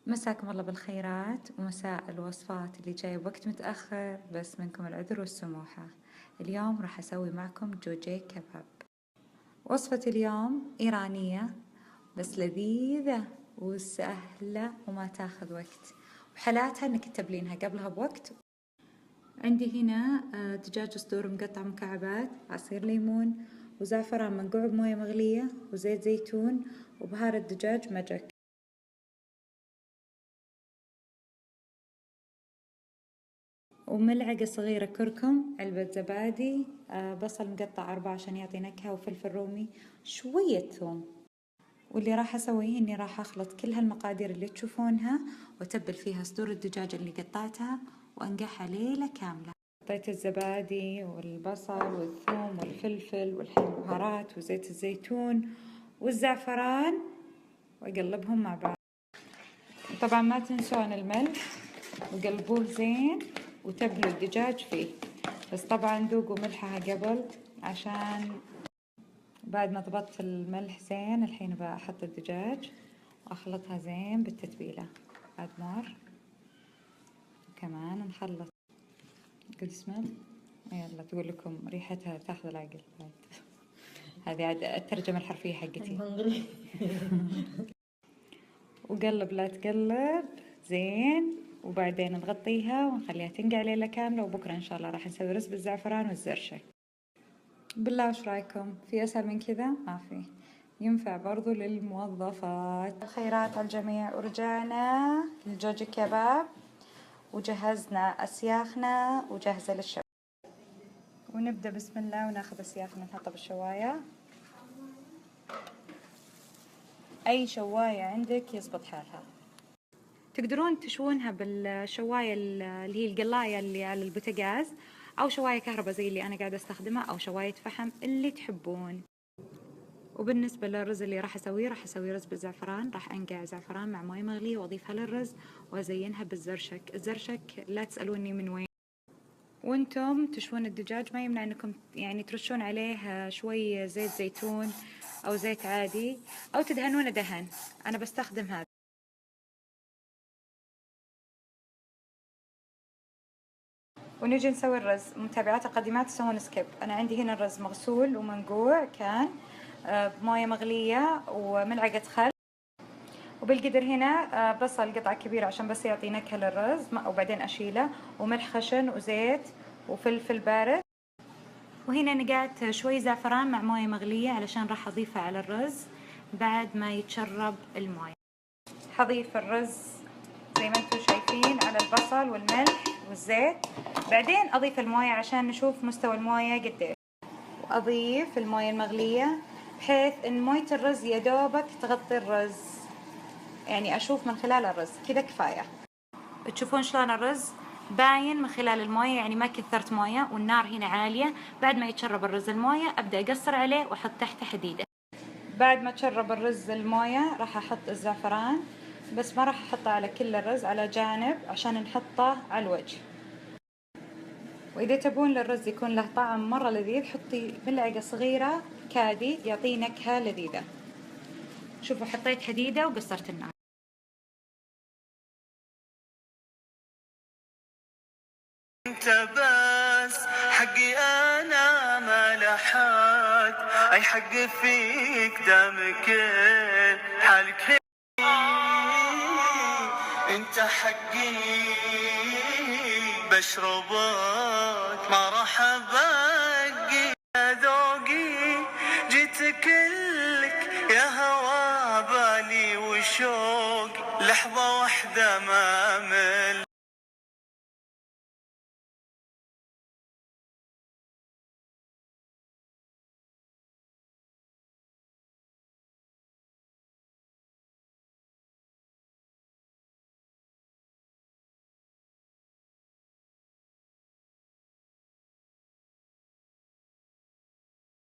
مساكم الله بالخيرات ومساء الوصفات اللي جاية بوقت متأخر، بس منكم العذر والسموحة. اليوم راح أسوي معكم جوجي كباب. وصفة اليوم إيرانية بس لذيذة وسهلة وما تاخذ وقت، وحلاتها إنك تتبلينها قبلها بوقت. عندي هنا دجاج صدور مقطع مكعبات، عصير ليمون، وزعفران منقوع بموية مغلية، وزيت زيتون، وبهار الدجاج مجك، وملعقة صغيرة كركم، علبة زبادي، بصل مقطع 4 عشان يعطي نكهة، وفلفل رومي، شوية ثوم. واللي راح أسويه إني راح أخلط كل هالمقادير اللي تشوفونها وأتبل فيها صدور الدجاج اللي قطعتها وأنقعها ليلة كاملة. حطيت الزبادي والبصل والثوم والفلفل والبهارات وزيت الزيتون والزعفران وأقلبهم مع بعض. طبعا ما تنسون الملح وقلبوه زين وتبلوا الدجاج فيه، بس طبعا ذوقوا ملحها قبل عشان بعد ما ضبطت الملح زين الحين بحط الدجاج واخلطها زين بالتتبيلة. بعد مر وكمان نخلط قد سمعت يلا تقول لكم ريحتها تاخذ العقل بعد. هذه عاد الترجمة الحرفية حقتي. وقلب لا تقلب زين، وبعدين نغطيها ونخليها تنقع ليلة كاملة، وبكرة إن شاء الله راح نسوي رز بالزعفران والزرشة. بالله وش رايكم؟ في أسهل من كذا؟ ما في. ينفع برضو للموظفات. الخيرات على الجميع. ورجعنا للجوجي كباب وجهزنا أسياخنا وجاهزة للشوي. ونبدأ بسم الله وناخذ أسياخنا نحطها بالشواية. أي شواية عندك يزبط حالها. تقدرون تشوونها بالشواية اللي هي القلاية اللي على البوتاجاز، أو شواية كهرباء زي اللي أنا قاعدة أستخدمها، أو شواية فحم اللي تحبون. وبالنسبة للرز اللي راح أسويه رز بالزعفران. راح أنقع زعفران مع موية مغلية وأضيفها للرز وأزينها بالزرشك. الزرشك لا تسألوني من وين. وانتم تشوون الدجاج ما يمنع انكم يعني ترشون عليه شوي زيت زيتون أو زيت عادي، أو تدهنونه دهن. أنا بستخدم هذا. ونجي نسوي الرز. متابعات القديمات يسوون سكيب. أنا عندي هنا الرز مغسول ومنقوع كان بموية مغلية وملعقة خل، وبالقدر هنا بصل قطعة كبيرة عشان بس يعطي نكهة للرز وبعدين أشيله، وملح خشن وزيت وفلفل بارد. وهنا نقعت شوي زعفران مع موية مغلية علشان راح أضيفها على الرز بعد ما يتشرب الموية. حضيف الرز زي ما انتم شايفين على البصل والملح والزيت، بعدين أضيف الموية عشان نشوف مستوى الموية قديش. وأضيف الموية المغلية بحيث إن موية الرز يدوبك تغطي الرز، يعني أشوف من خلال الرز كذا كفاية. تشوفون شلون الرز باين من خلال الموية، يعني ما كثرت موية، والنار هنا عالية. بعد ما يتشرب الرز الموية أبدأ أقصر عليه وأحط تحته حديدة. بعد ما تشرب الرز الموية راح أحط الزعفران، بس ما راح أحطه على كل الرز، على جانب عشان نحطه على الوجه. وإذا تبون للرز يكون له طعم مرة لذيذ حطي ملعقة صغيرة كادي يعطيه نكهة لذيذة. شوفوا حطيت حديدة وقصرت النار. انت بس حقي انا ما لحد، اي حق فيك دام كل حالك انت حقي بشربك ما راح ابقي ذوقي جيتك لك يا هوا بالي وشوق لحظة واحدة ما من